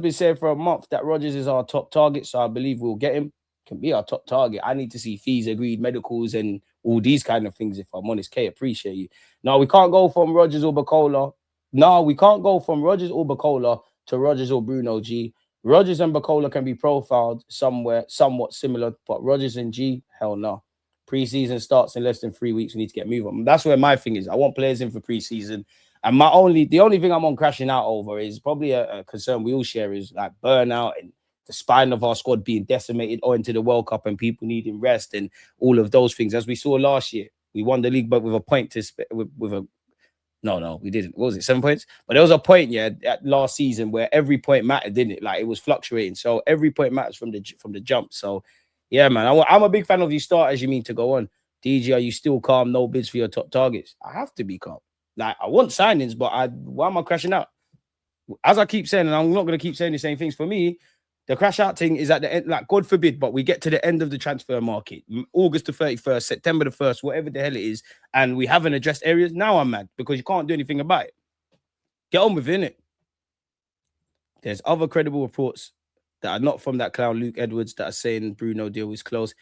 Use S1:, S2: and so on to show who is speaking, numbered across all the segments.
S1: been saying for a month that Rodgers is our top target, so I believe we'll get him. Can be our top target. I need to see fees agreed, medicals, and all these kind of things. If I'm honest, K, appreciate you. No, we can't go from Rodgers or Bacola. No, we can't go from Rodgers or Bacola to Rodgers or Bruno G. Rodgers and Bacola can be profiled somewhere somewhat similar, but Rodgers and G, hell no. Preseason starts in less than 3 weeks. We need to get moving on. That's where my thing is. I want players in for preseason. And the only thing I'm on crashing out over is probably a concern we all share is like burnout and the spine of our squad being decimated owing to the World Cup and people needing rest and all of those things. As we saw last year, we won the league, but with a point to with a no, we didn't. What was it? 7 points? But there was a point, yeah, at last season where every point mattered, didn't it? Like it was fluctuating. So every point matters from the jump. So yeah, man, I'm a big fan of you starters. You mean to go on? DG, are you still calm? No bids for your top targets. I have to be calm. Like I want signings, but why am I crashing out? As I keep saying, and I'm not going to keep saying the same things. For me, the crash out thing is at the end. Like God forbid, but we get to the end of the transfer market, August the 31st, September the 1st, whatever the hell it is, and we haven't addressed areas. Now I'm mad because you can't do anything about it. Get on with it. There's other credible reports that are not from that clown Luke Edwards that are saying Bruno deal is close.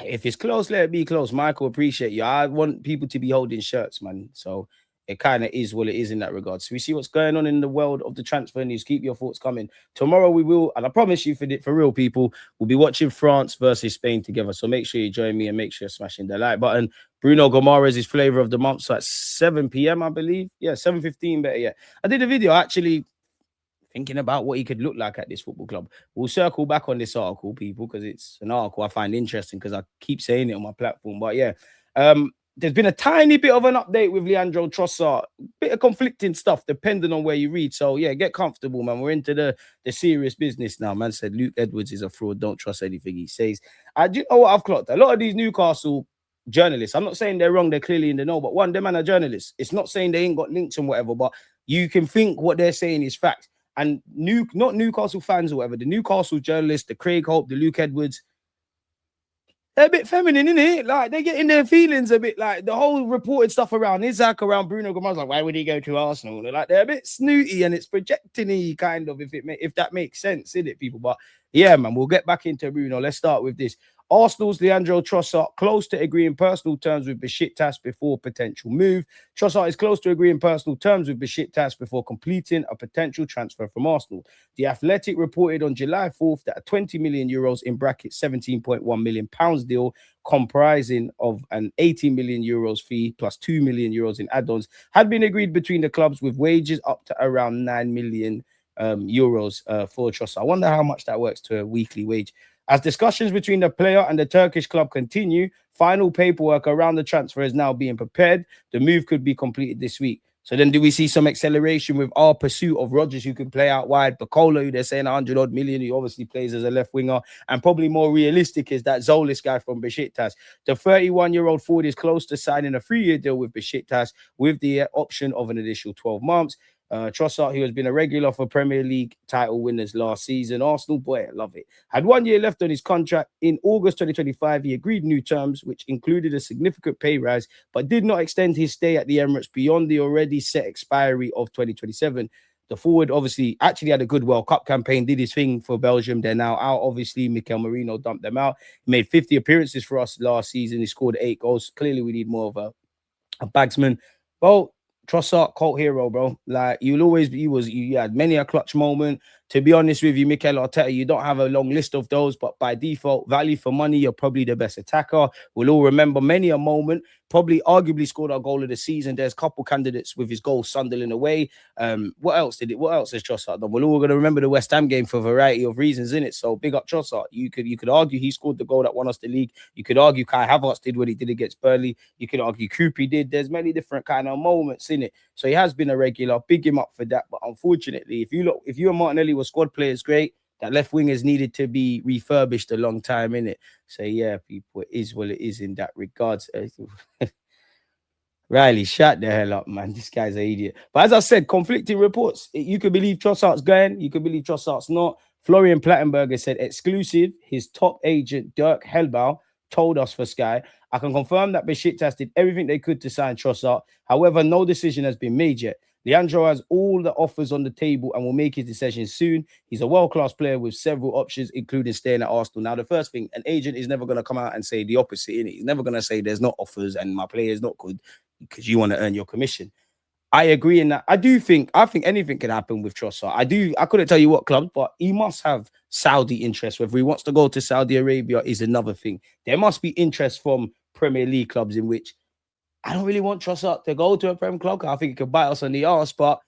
S1: If it's close, let it be close. Michael, appreciate you. I want people to be holding shirts, man. So it kind of is what it is in that regard. So we see what's going on in the world of the transfer news. Keep your thoughts coming. Tomorrow we will, and I promise you for real people, we'll be watching France versus Spain together. So make sure you join me and make sure you're smashing the like button. Bruno Guimaraes is flavor of the month. So at 7 p.m., I believe. Yeah, 7:15 better. Yeah. I did a video actually thinking about what he could look like at this football club. We'll circle back on this article, people, because it's an article I find interesting because I keep saying it on my platform. But yeah, there's been a tiny bit of an update with Leandro Trossard. Bit of conflicting stuff depending on where you read. So yeah, get comfortable, man. We're into the serious business now. Man said Luke Edwards is a fraud. Don't trust anything he says. I do know what I've clocked. A lot of these Newcastle journalists, I'm not saying they're wrong, they're clearly in the know, but one, them man are journalists. It's not saying they ain't got links and whatever, but you can think what they're saying is fact. And not Newcastle fans or whatever, the Newcastle journalists, the Craig Hope, the Luke Edwards, they're a bit feminine, innit? Like, they're getting their feelings a bit, like, the whole reported stuff around Isaac, around Bruno Guimaraes, like, why would he go to Arsenal? They're a bit snooty and it's projecting-y, kind of, if that makes sense, innit, people? But, yeah, man, we'll get back into Bruno. Let's start with this. Arsenal's Leandro Trossard close to agreeing personal terms with Besiktas before potential move. Trossard is close to agreeing personal terms with Besiktas before completing a potential transfer from Arsenal. The Athletic reported on July 4th that a 20 million euros in brackets 17.1 million pounds deal comprising of an 18 million euros fee plus 2 million euros in add-ons had been agreed between the clubs with wages up to around 9 million euros for Trossard. I wonder how much that works to a weekly wage. As discussions between the player and the Turkish club continue, final paperwork around the transfer is now being prepared. The move could be completed this week. So then do we see some acceleration with our pursuit of Rodgers, who can play out wide, Bacola, who they're saying 100-odd million, who obviously plays as a left winger, and probably more realistic is that Zolis guy from Besiktas. The 31-year-old forward is close to signing a 3-year deal with Besiktas with the option of an additional 12 months. Trossard, who has been a regular for Premier League title winners last season. Arsenal, boy, I love it. Had 1 year left on his contract. In August 2025, he agreed new terms, which included a significant pay rise, but did not extend his stay at the Emirates beyond the already set expiry of 2027. The forward obviously actually had a good World Cup campaign, did his thing for Belgium. They're now out. Obviously, Mikel Merino dumped them out. He made 50 appearances for us last season. He scored 8 goals. Clearly, we need more of a bagsman. Well, Trossard, cult hero, bro. Like, you'll always be, you had many a clutch moment. To be honest with you, Mikel Arteta, you don't have a long list of those, but by default, value for money, you're probably the best attacker. We'll all remember many a moment, probably arguably scored our goal of the season. There's a couple candidates with his goal Sunderland away. What else has Trossard done? We're all going to remember the West Ham game for a variety of reasons, innit? So big up Trossard. You could argue he scored the goal that won us the league. You could argue Kai Havertz did what he did against Burnley. You could argue Koupi did. There's many different kind of moments in it. So he has been a regular. Big him up for that. But unfortunately, if you and Martinelli were squad players, great. That left wing has needed to be refurbished a long time, innit? So yeah, people, it is what it is in that regards. Riley, shut the hell up, man. This guy's an idiot. But as I said, conflicting reports. You could believe Trossard's going. You could believe Trossard's not. Florian Plattenberger said, exclusive, his top agent, Dirk Helbau, told us for Sky, I can confirm that Besiktas did everything they could to sign Trossard. However, no decision has been made yet. Leandro has all the offers on the table and will make his decision soon. He's a world-class player with several options, including staying at Arsenal. Now, the first thing, an agent is never going to come out and say the opposite, innit? He's never going to say there's not offers and my player is not good because you want to earn your commission. I agree in that. I think anything can happen with Trossard. I couldn't tell you what club, but he must have Saudi interest. Whether he wants to go to Saudi Arabia is another thing. There must be interest from Premier League clubs in which I don't really want Trossard to go to a Prem club. I think it could bite us on the arse, but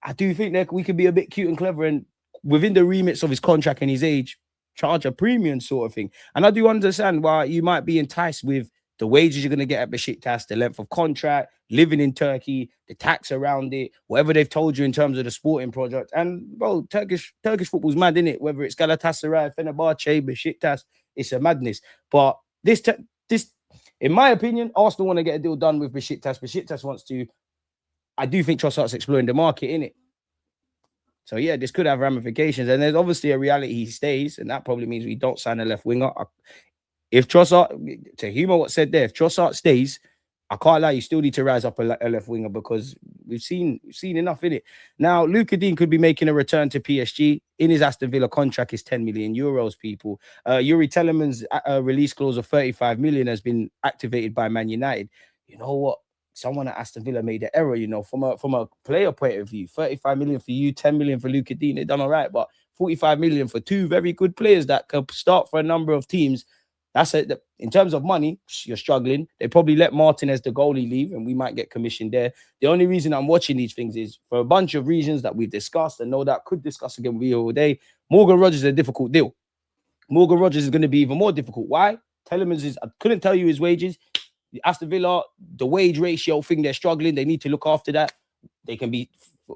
S1: I do think that we could be a bit cute and clever and within the remits of his contract and his age, charge a premium sort of thing. And I do understand why you might be enticed with the wages you're going to get at Besiktas, the length of contract, living in Turkey, the tax around it, whatever they've told you in terms of the sporting project. And, bro, Turkish football's mad, isn't it? Whether it's Galatasaray, Fenerbahce, Besiktas, it's a madness. But this, in my opinion, Arsenal want to get a deal done with Besiktas. Besiktas wants to. I do think Trossard's exploring the market, innit? So, yeah, this could have ramifications. And there's obviously a reality he stays, and that probably means we don't sign a left winger. If Trossard, to humor what said there, if Trossard stays, I can't lie, you still need to rise up a left winger because we've seen enough in it. Now, Luka Dean could be making a return to PSG. In his Aston Villa contract is 10 million euros, people. Yuri Teleman's release clause of 35 million has been activated by Man United. You know what? Someone at Aston Villa made an error, you know, from a player point of view. 35 million for you, 10 million for Luka Dean. They've done all right, but 45 million for two very good players that could start for a number of teams. That's it. In terms of money, you're struggling. They probably let Martinez, the goalie, leave, and we might get commissioned there. The only reason I'm watching these things is for a bunch of reasons that we've discussed and know that could discuss again with you all day. Morgan Rogers is a difficult deal. Morgan Rogers is going to be even more difficult. Why? Telemans is, I couldn't tell you his wages. Aston Villa, the wage ratio thing, they're struggling. They need to look after that. They can be,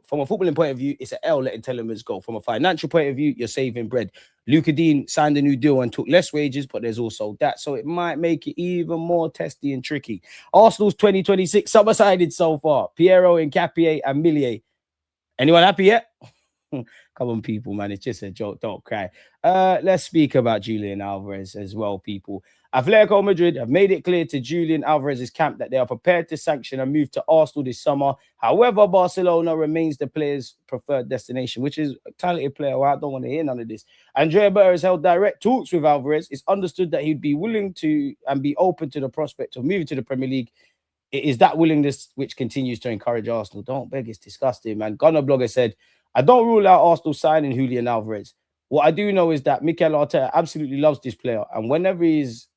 S1: from a footballing point of view, it's an L letting Telemans go. From a financial point of view, you're saving bread. Luka Dean signed a new deal and took less wages, but there's also that. So it might make it even more testy and tricky. Arsenal's 2026 summer-sided so far. Piero, Nkapie, and Millier. Anyone happy yet? Come on, people, man. It's just a joke. Don't cry. Let's speak about Julian Álvarez as well, people. Atletico Madrid have made it clear to Julian Álvarez's camp that they are prepared to sanction a move to Arsenal this summer. However, Barcelona remains the player's preferred destination, which is a talented player. Well, I don't want to hear none of this. Andrea Berta has held direct talks with Álvarez. It's understood that he'd be willing to and be open to the prospect of moving to the Premier League. It is that willingness which continues to encourage Arsenal. Don't beg, it's disgusting, man. Gunner Blogger said, I don't rule out Arsenal signing Julian Álvarez. What I do know is that Mikel Arteta absolutely loves this player. And whenever he's,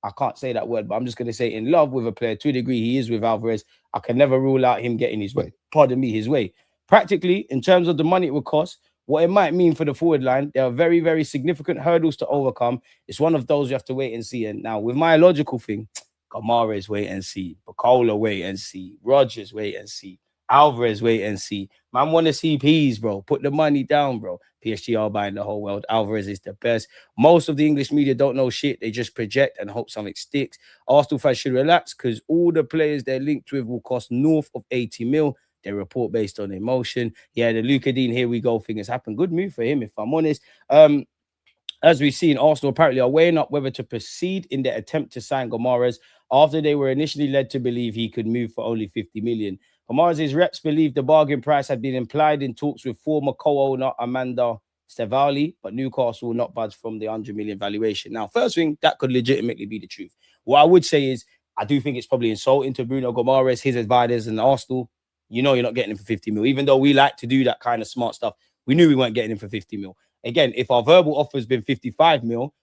S1: I can't say that word, but I'm just going to say in love with a player to a degree he is with Álvarez, I can never rule out him getting his way. Pardon me, his way. Practically, in terms of the money it would cost, what it might mean for the forward line, there are very, very significant hurdles to overcome. It's one of those you have to wait and see. And now with my logical thing, Guimarães, wait and see. Bacola, wait and see. Rogers, wait and see. Álvarez, wait and see. Man, want to see peas, bro. Put the money down, bro. PSG are buying the whole world. Álvarez is the best. Most of the English media don't know shit. They just project and hope something sticks. Arsenal fans should relax because all the players they're linked with will cost north of 80 mil. They report based on emotion. Yeah, the Luka Dean, here we go thing has happened. Good move for him, if I'm honest. As we've seen, Arsenal apparently are weighing up whether to proceed in their attempt to sign Guimarães after they were initially led to believe he could move for only 50 million. Guimarães' reps believed the bargain price had been implied in talks with former co-owner Amanda Stevali, but Newcastle will not budge from the 100 million valuation. Now, first thing, that could legitimately be the truth. What I would say is, I do think it's probably insulting to Bruno Guimarães, his advisors, and Arsenal. You know you're not getting him for 50 mil. Even though we like to do that kind of smart stuff, we knew we weren't getting him for 50 mil. Again, if our verbal offer has been 55 mil,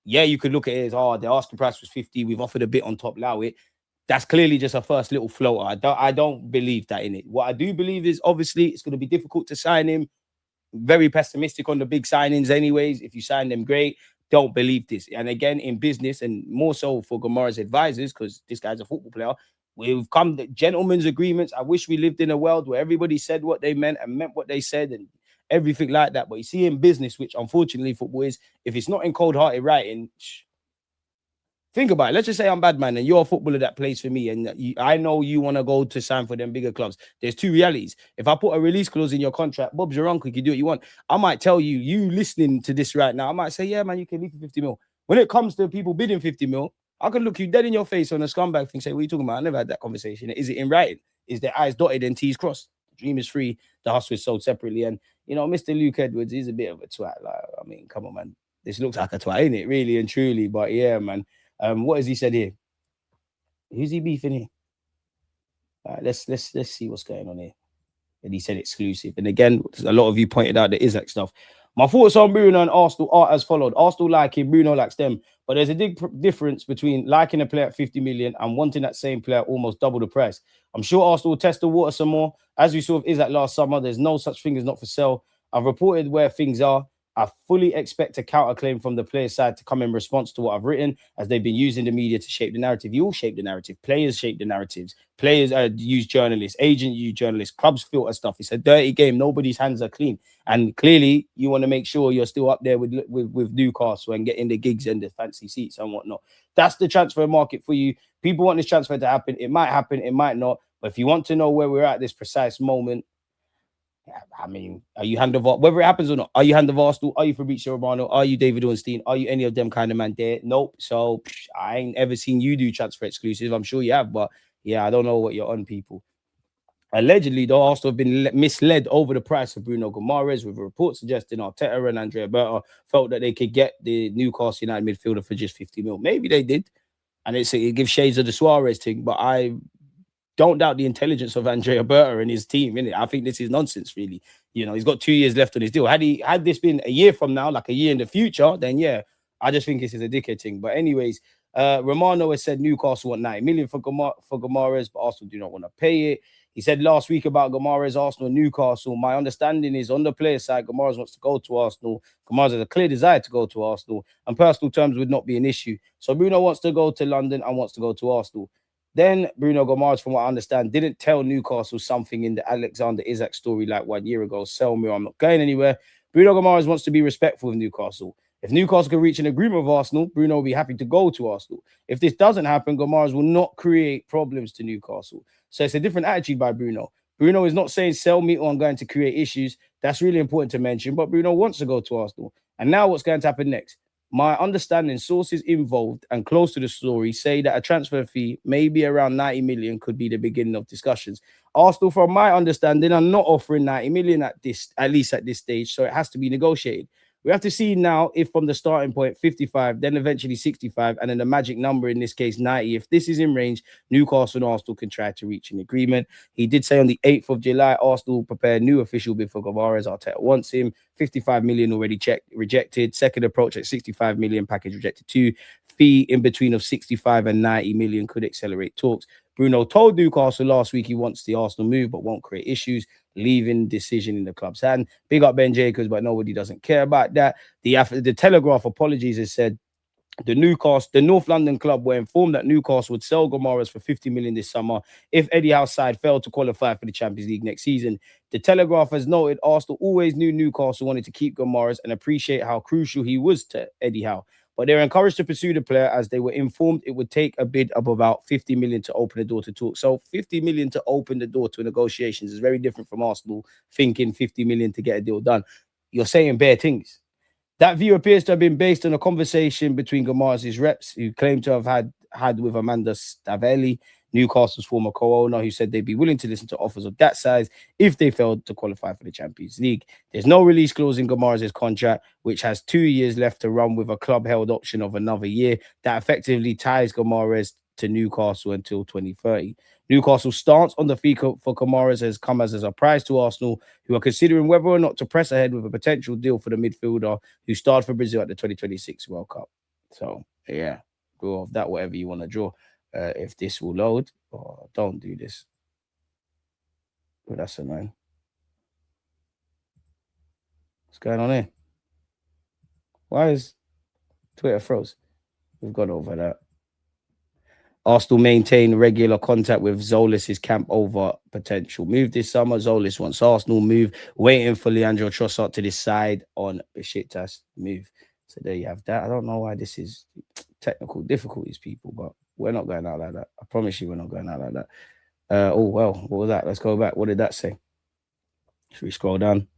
S1: yeah, you could look at it as, oh, the asking price was 50. We've offered a bit on top, allow it. That's clearly just a first little floater. I don't believe that in it. What I do believe is, obviously, it's going to be difficult to sign him. Very pessimistic on the big signings anyways. If you sign them, great. Don't believe this. And again, in business, and more so for Guimarães' advisors, because this guy's a football player, we've come to gentlemen's agreements. I wish we lived in a world where everybody said what they meant and meant what they said and everything like that. But you see in business, which unfortunately football is, if it's not in cold-hearted writing, think about it. Let's just say I'm bad, man, and you're a footballer that plays for me, and I know you want to go to sign for them bigger clubs. There's two realities. If I put a release clause in your contract, Bob's your uncle, you can do what you want. I might tell you, you listening to this right now, I might say, yeah, man, you can leave for 50 mil. When it comes to people bidding 50 mil, I can look you dead in your face on a scumbag thing, say, what are you talking about? I never had that conversation. Is it in writing? is their I's dotted and T's crossed. The dream is free. The hustle is sold separately. And, you know, Mr. Luke Edwards is a bit of a twat. Like, I mean, come on, man. This looks like a twat, ain't it? Really and truly. But yeah, man. What has he said here? Who's he beefing here? Let's see what's going on here. And he said exclusive. And again, a lot of you pointed out the Isaac stuff. My thoughts on Bruno and Arsenal are as followed. Arsenal like him, Bruno likes them. But there's a big difference between liking a player at 50 million and wanting that same player almost double the price. I'm sure Arsenal will test the water some more. As we saw with Isaac last summer, there's no such thing as not for sale. I've reported where things are. I fully expect a counterclaim from the player side to come in response to what I've written, as they've been using the media to shape the narrative. You all shape the narrative. Players shape the narratives. Players use journalists. Agents use journalists. Clubs filter stuff. It's a dirty game. Nobody's hands are clean. And clearly, you want to make sure you're still up there with Newcastle and getting the gigs and the fancy seats and whatnot. That's the transfer market for you. People want this transfer to happen. It might happen. It might not. But if you want to know where we're at this precise moment, I mean, are you hand of whether it happens or not? Are you hand of Arsenal? Are you Fabrizio Romano? Are you David Ornstein? Are you any of them kind of man there? Nope. So I ain't ever seen you do transfer exclusive. I'm sure you have, but yeah, I don't know what you're on, people. Allegedly, though, Arsenal have been misled over the price of Bruno Guimaraes, with a report suggesting Arteta and Andrea Berta felt that they could get the Newcastle United midfielder for just 50 mil. Maybe they did, and it gives shades of the Suarez thing, but I don't doubt the intelligence of Andrea Berta and his team, innit? I think this is nonsense, really. You know, he's got 2 years left on his deal. Had this been a year from now, like a year in the future, then yeah, I just think this is a dickhead thing. But anyways, Romano has said Newcastle want 90 million for Guimaraes, but Arsenal do not want to pay it. He said last week about Guimaraes, Arsenal, Newcastle. My understanding is on the player side, Guimaraes wants to go to Arsenal. Guimaraes has a clear desire to go to Arsenal, and personal terms would not be an issue. So Bruno wants to go to London and wants to go to Arsenal. Then Bruno Guimaraes, from what I understand, didn't tell Newcastle something in the Alexander Isak story like 1 year ago. Sell me, or I'm not going anywhere. Bruno Guimaraes wants to be respectful of Newcastle. If Newcastle can reach an agreement with Arsenal, Bruno will be happy to go to Arsenal. If this doesn't happen, Guimaraes will not create problems to Newcastle. So it's a different attitude by Bruno. Bruno is not saying sell me or I'm going to create issues. That's really important to mention. But Bruno wants to go to Arsenal. And now what's going to happen next? My understanding, sources involved and close to the story say that a transfer fee, maybe around 90 million, could be the beginning of discussions. Arsenal, from my understanding, are not offering 90 million at least at this stage, so it has to be negotiated. We have to see now if from the starting point 55, then eventually 65, and then the magic number in this case 90. If this is in range, Newcastle and Arsenal can try to reach an agreement. He did say on the 8th of July, Arsenal prepared new official bid for Guimaraes. Arteta wants him. 55 million already rejected. Second approach at 65 million, package rejected too. Fee in between of 65 and 90 million could accelerate talks. Bruno told Newcastle last week he wants the Arsenal move, but won't create issues, leaving decision in the club's hand. Big up Ben Jacobs, but nobody doesn't care about that. The Telegraph, apologies, has said the North London club were informed that Newcastle would sell Guimaraes for 50 million this summer if Eddie Howe's side failed to qualify for the Champions League next season. The Telegraph has noted Arsenal always knew Newcastle wanted to keep Guimaraes and appreciate how crucial he was to Eddie Howe. But they're encouraged to pursue the player as they were informed it would take a bid of about 50 million to open the door to talk. So 50 million to open the door to negotiations is very different from Arsenal thinking 50 million to get a deal done. You're saying bare things. That view appears to have been based on a conversation between Guimaraes' reps, who claim to have had with Amanda Stavelli, Newcastle's former co-owner, who said they'd be willing to listen to offers of that size if they failed to qualify for the Champions League. There's no release clause in Guimaraes' contract, which has 2 years left to run with a club-held option of another year that effectively ties Guimaraes to Newcastle until 2030. Newcastle's stance on the fee for Guimaraes has come as a surprise to Arsenal, who are considering whether or not to press ahead with a potential deal for the midfielder who starred for Brazil at the 2026 World Cup. So, yeah, go off that, whatever you want to draw. If this will load, don't do this. But that's it, man. What's going on here? Why is Twitter froze? We've gone over that. Arsenal maintain regular contact with Zolis' camp over potential move this summer. Zolis wants Arsenal move, waiting for Leandro Trossard to decide on Besiktas move. So there you have that. I don't know why this is technical difficulties, people, but we're not going out like that. I promise you we're not going out like that. Oh, well, what was that? Let's go back. What did that say? Should we scroll down?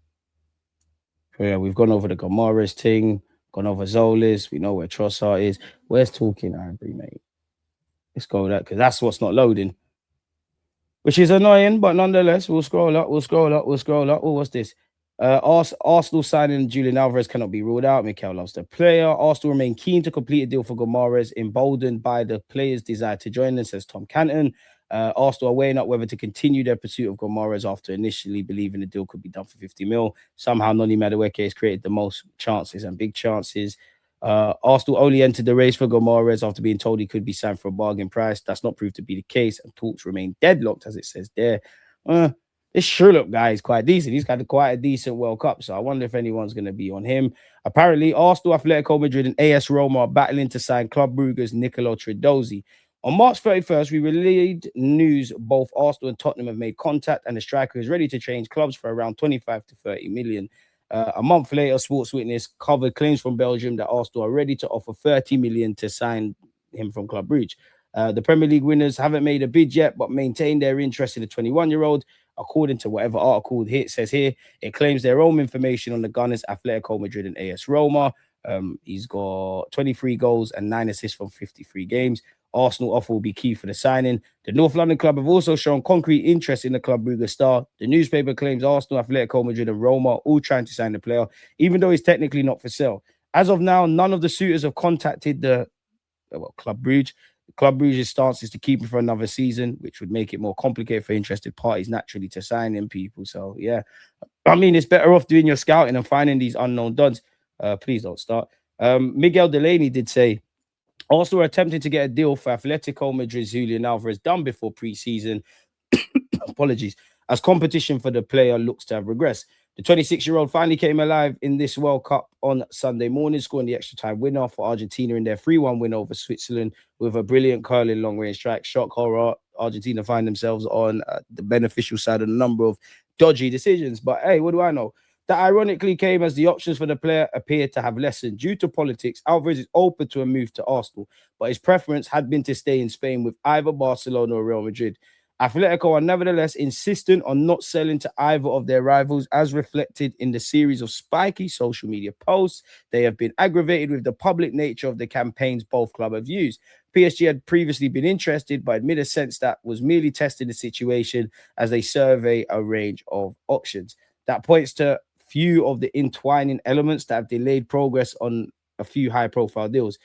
S1: Yeah, we've gone over the Guimaraes thing, gone over Zolis. We know where Trossard is. Where's Talking Ivory, mate? Let's go with that, because that's what's not loading. which is annoying, but nonetheless, we'll scroll up, we'll scroll up, we'll scroll up. Oh, what's this? Arsenal signing Julian Alvarez cannot be ruled out. Mikel loves the player. Arsenal remain keen to complete a deal for Guimarães, emboldened by the player's desire to join them, says Tom Canton. Arsenal are weighing up whether to continue their pursuit of Guimarães after initially believing the deal could be done for 50 mil. Somehow, Noni Madueke has created the most chances and big chances. Arsenal only entered the race for Guimarães after being told he could be signed for a bargain price. That's not proved to be the case, and talks remain deadlocked, as it says there. This Sherlock guy is quite decent. He's got quite a decent World Cup, so I wonder if anyone's going to be on him. Apparently, Arsenal, Atletico Madrid, and AS Roma are battling to sign Club Brugge's Nicolo Tresoldi. On March 31st, we relayed news both Arsenal and Tottenham have made contact, and the striker is ready to change clubs for around 25 to 30 million. A month later, Sports Witness covered claims from Belgium that Arsenal are ready to offer 30 million to sign him from Club Brugge. The Premier League winners haven't made a bid yet, but maintain their interest in the 21-year-old. According to whatever article it says here, it claims their own information on the Gunners, Atletico Madrid and AS Roma. He's got 23 goals and 9 assists from 53 games. Arsenal offer will be key for the signing. The North London club have also shown concrete interest in the Club Brugge star. The newspaper claims Arsenal, Atletico Madrid and Roma are all trying to sign the player, even though he's technically not for sale. As of now, none of the suitors have contacted the Club Brugge. Club Brugge's stance is to keep him for another season, which would make it more complicated for interested parties naturally to sign him, people. So, yeah. I mean, it's better off doing your scouting and finding these unknown duds. Please don't start. Miguel Delaney did say, Arsenal are attempting to get a deal for Atletico Madrid's Julian Alvarez done before pre-season. Apologies. As competition for the player looks to have regressed. The 26-year-old finally came alive in this World Cup on Sunday morning, scoring the extra time winner for Argentina in their 3-1 win over Switzerland with a brilliant curling long-range strike. Shock horror. Argentina find themselves on the beneficial side of a number of dodgy decisions. But hey, what do I know? That ironically came as the options for the player appeared to have lessened. Due to politics, Alvarez is open to a move to Arsenal, but his preference had been to stay in Spain with either Barcelona or Real Madrid. Atletico are nevertheless insistent on not selling to either of their rivals, as reflected in the series of spiky social media posts. They have been aggravated with the public nature of the campaigns both clubs have used. PSG had previously been interested, but amid a sense that was merely testing the situation as they survey a range of options. That points to few of the entwining elements that have delayed progress on a few high-profile deals.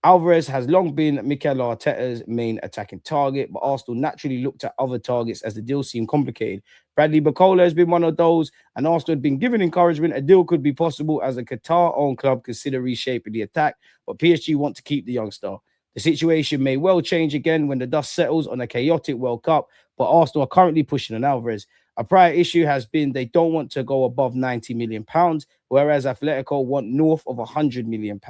S1: Álvarez has long been Mikel Arteta's main attacking target, but Arsenal naturally looked at other targets as the deal seemed complicated. Bradley Barcola has been one of those, and Arsenal had been given encouragement a deal could be possible as a Qatar-owned club consider reshaping the attack, but PSG want to keep the young star. The situation may well change again when the dust settles on a chaotic World Cup, but Arsenal are currently pushing on Álvarez. A prior issue has been they don't want to go above £90 million, whereas Atletico want north of £100 million.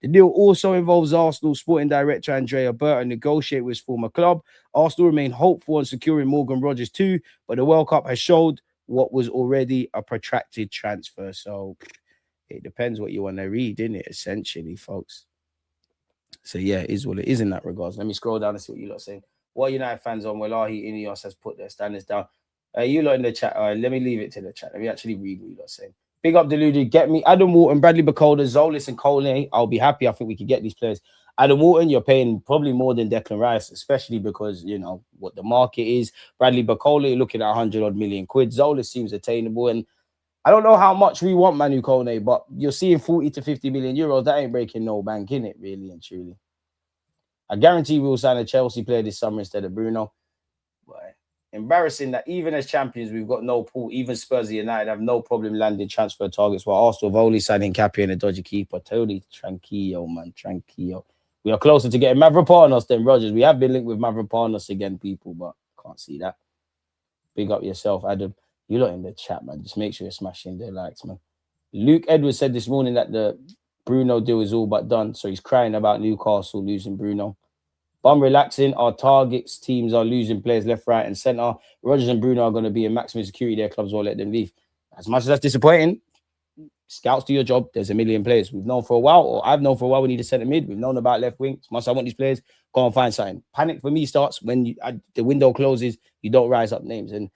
S1: The deal also involves Arsenal sporting director Andrea Berta negotiate with his former club. Arsenal remain hopeful on securing Morgan Rogers too, but the World Cup has showed what was already a protracted transfer. So it depends what you want to read, innit, essentially, folks. So yeah, it is what it is in that regards. Let me scroll down and see what you lot are saying. What United fans on Wallahi Ineos has put their standards down. You lot in the chat. Let me leave it to the chat. Let me actually read what you lot are saying. Big up Deluded. Get me Adam Walton, Bradley Bacoda, Zolis, and Cole. I'll be happy. I think we could get these players. Adam Walton, you're paying probably more than Declan Rice, especially because you know what the market is. Bradley Bacola, you're looking at 100 odd million quid. Zolis seems attainable, and I don't know how much we want Manu Kone, but you're seeing 40 to 50 million euros. That ain't breaking no bank, in it, really and truly. I guarantee we'll sign a Chelsea player this summer instead of Bruno. But embarrassing that even as champions, we've got no pool. Even Spurs United have no problem landing transfer targets, while Arsenal have only signing Cappy and a dodgy keeper. Totally tranquillo, man, tranquillo. We are closer to getting Mavropanos than Rodgers. We have been linked with Mavropanos again, people, but can't see that. Big up yourself, Adam. You lot in the chat, man. Just make sure you're smashing the likes, man. Luke Edwards said this morning that the Bruno deal is all but done, so he's crying about Newcastle losing Bruno. But I'm relaxing. Our targets teams are losing players left, right, and centre. Rodgers and Bruno are going to be in maximum security. Their clubs won't let them leave. As much as that's disappointing, scouts do your job. There's a million players. We've known for a while, or I've known for a while we need a centre mid. We've known about left wing. As much as I want these players, go and find something. Panic for me starts when the window closes, you don't rise up names. And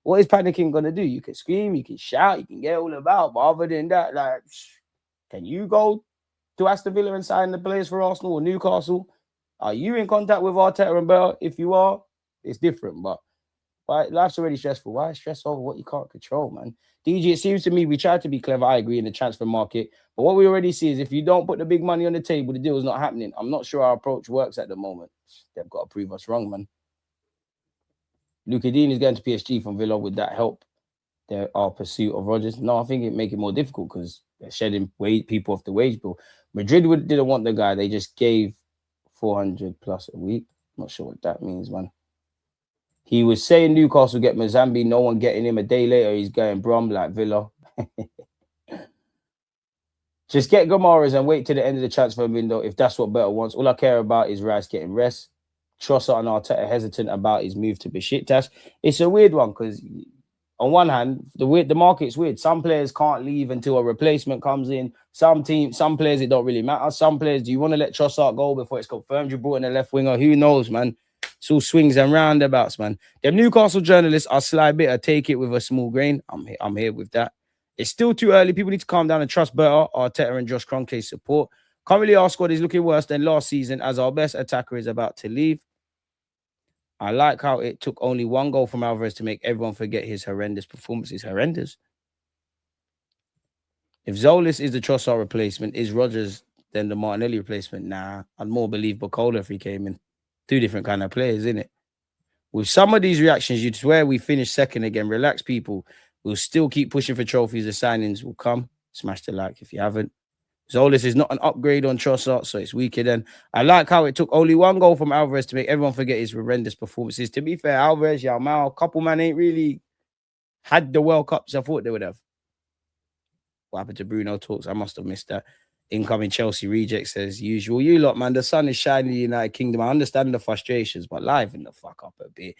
S1: what is panicking going to do? You can scream, you can shout, you can get all about. But other than that, like, can you go to Aston Villa and sign the players for Arsenal or Newcastle? Are you in contact with Arteta and Bell? If you are, it's different. But Why life's already stressful? Why stress over what you can't control, man? DG, it seems to me we try to be clever. I agree in the transfer market, but what we already see is if you don't put the big money on the table, the deal is not happening. I'm not sure our approach works at the moment. They've got to prove us wrong, man. Luka Dean is going to PSG from Villa. Would that help our pursuit of Rodgers? No, I think it make it more difficult because they're shedding people off the wage bill. Madrid didn't want the guy. They just gave 400 plus a week. Not sure what that means, man. He was saying Newcastle get Mozambique. No one getting him. A day later, he's going Brum like Villa. Just get Guimarães and wait till the end of the transfer window if that's what Better wants. All I care about is Rice getting rest. Trossard and Arteta hesitant about his move to Besiktas. It's a weird one because on one hand, the market's weird. Some players can't leave until a replacement comes in. Some players, it don't really matter. Some players, do you want to let Trossard go before it's confirmed you brought in a left winger? Who knows, man? It's all swings and roundabouts, man. The Newcastle journalists are sly bitter. Take it with a small grain. I'm here with that. It's still too early. People need to calm down and trust Better, Arteta, and Josh Kroenke's support. Currently, our squad is looking worse than last season as our best attacker is about to leave. I like how it took only one goal from Álvarez to make everyone forget his horrendous performance. It's horrendous. If Zolis is the Trossard replacement, is Rodgers then the Martinelli replacement? Nah, I'd more believe Bacola if he came in. Two different kind of players, isn't it? With some of these reactions, you'd swear we finished second again. Relax, people. We'll still keep pushing for trophies. The signings will come. Smash the like if you haven't. Zolis is not an upgrade on Trossard, so it's weaker than. I like how it took only one goal from Álvarez to make everyone forget his horrendous performances. To be fair, Álvarez, Yamal, couple man ain't really had the World Cups I thought they would have. What happened to Bruno Talks? I must have missed that. Incoming Chelsea reject says, usual. You lot, man, the sun is shining in the United Kingdom. I understand the frustrations, but liven the fuck up a bit.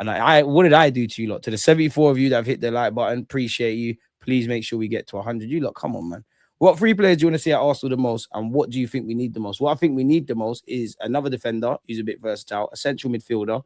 S1: And what did I do to you lot? To the 74 of you that have hit the like button, appreciate you. Please make sure we get to 100. You lot, come on, man. What three players do you want to see at Arsenal the most? And what do you think we need the most? What I think we need the most is another defender who's a bit versatile, a central midfielder,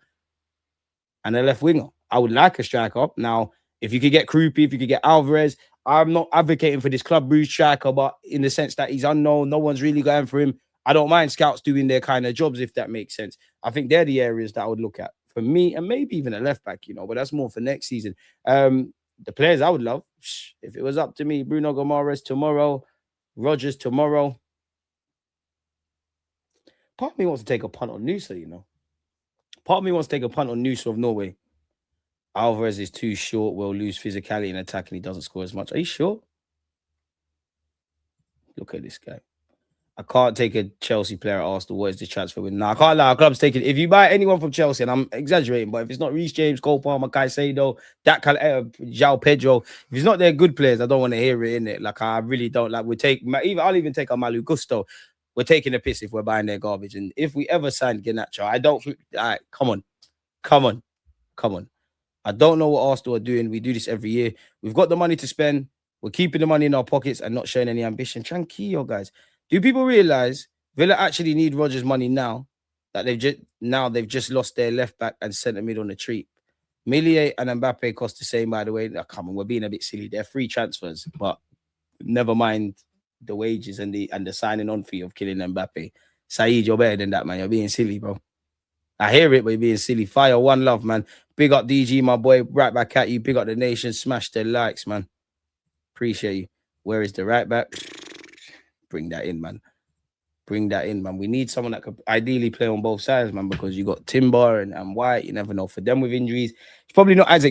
S1: and a left winger. I would like a striker. Now, if you could get Krupi, if you could get Álvarez, I'm not advocating for this Club Brugge striker, but in the sense that he's unknown, no one's really going for him. I don't mind scouts doing their kind of jobs, if that makes sense. I think they're the areas that I would look at for me, and maybe even a left back, you know, but that's more for next season. The players I would love, if it was up to me, Bruno Guimarães tomorrow, Rodgers tomorrow. Part of me wants to take a punt on Noosa, you know. Part of me wants to take a punt on Noosa of Norway. Álvarez is too short, will lose physicality in attack, and he doesn't score as much. Are you sure? Look at this guy. I can't take a Chelsea player at Arsenal. What is the transfer window? Nah, I can't lie. Our club's taking. If you buy anyone from Chelsea, and I'm exaggerating, but if it's not Reece James, Cole Palmer, Caicedo, that kind of João Pedro, if it's not their good players, I don't want to hear it in it. Like I really don't. Like I'll even take a Malu Gusto. We're taking a piss if we're buying their garbage. And if we ever signed Garnacho, I don't. All right, come on. I don't know what Arsenal are doing. We do this every year. We've got the money to spend. We're keeping the money in our pockets and not showing any ambition. Tranquillo, guys. Do people realize Villa actually need Rodgers' money now that they've just lost their left back and centre mid on the treat? Millier and Mbappe cost the same, by the way. Now, come on, we're being a bit silly. They're free transfers, but never mind the wages and the signing on fee of killing Mbappe. Saeed, you're better than that, man. You're being silly, bro. I hear it, but you're being silly. Fire, one love, man. Big up DG, my boy. Right back at you. Big up the nation. Smash the likes, man. Appreciate you. Where is the right back? Bring that in, man. Bring that in, man. We need someone that could ideally play on both sides, man, because you got Timber and White. You never know. For them with injuries, it's probably not as